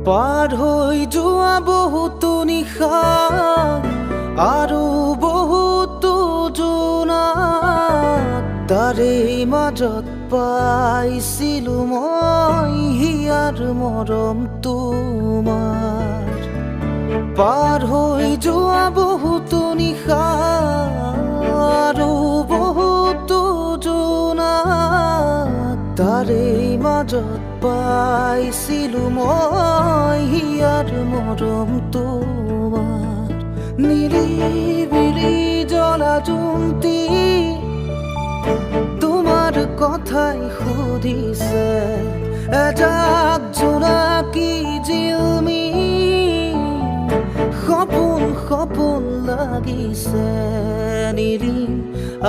পাৰ হৈ যোৱা বহুতো নিশা আৰু বহুতো জোনাক তাৰে মাজত পাইছিলো মই হিয়াৰ মৰম তোমাৰ। পাৰ হৈ যোৱা বহুতো নিশা আৰু বহুতো জোনাক তাৰে মাজত পাইছিলো মই হিয়াৰ মৰম তোমাৰ। নিৰিবিলি জ্বলা জোনটি তোমাৰ কথাই সুধিছে, এজাক জোনাকী জিলমিল সপোন সপোন লাগিছে। নিৰিম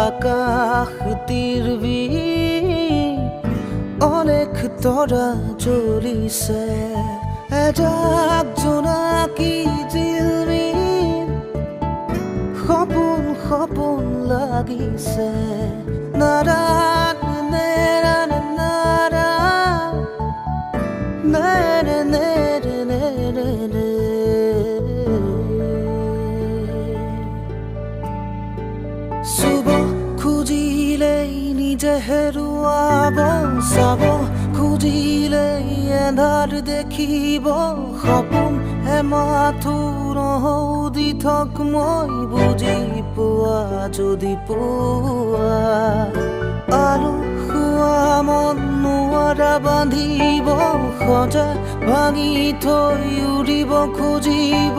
আকাশ তিৰবিল অনেক তৰা জ্বলিছে, এজাক জোনাকী জিলমিল সপোন সপোন লাগিছে। নাৰা নেৰা নাৰা নেৰে নেৰে নেৰে নে। চুব খুজিলেই নিজে হেৰুৱাব, চাব খুজিলেই এন্ধাৰ দেখিব। সপোন এমাথো নহও দি থক মই বুজি পোৱা যদি পোৱা। আলু খোৱা মন নোৱাৰা বান্ধিব, সজা ভাঙি থৈ উৰিব খুজিব।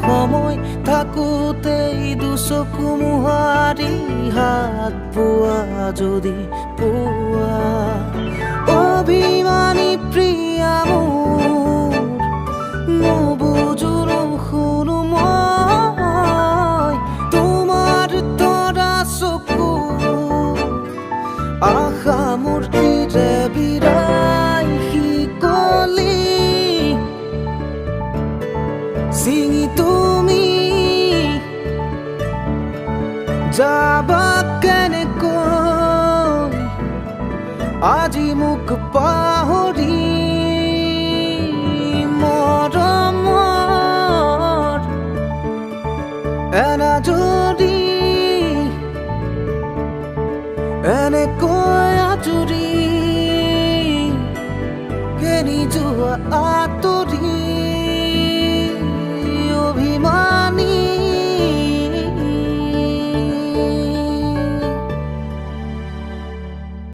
সময় থাকোঁতেই দুচকু মোহাৰি হাত পোৱা যদি পোৱা। অভিমানী প্ৰিয়া মোৰ নুবুজো নুশুনো মই তোমাৰ তৰা চকু। আশা মোৰ হৃদে বিৰাই শিকলি ছিঙি তুমি যাবা কেনেকৈ আজি মোক পাহৰি।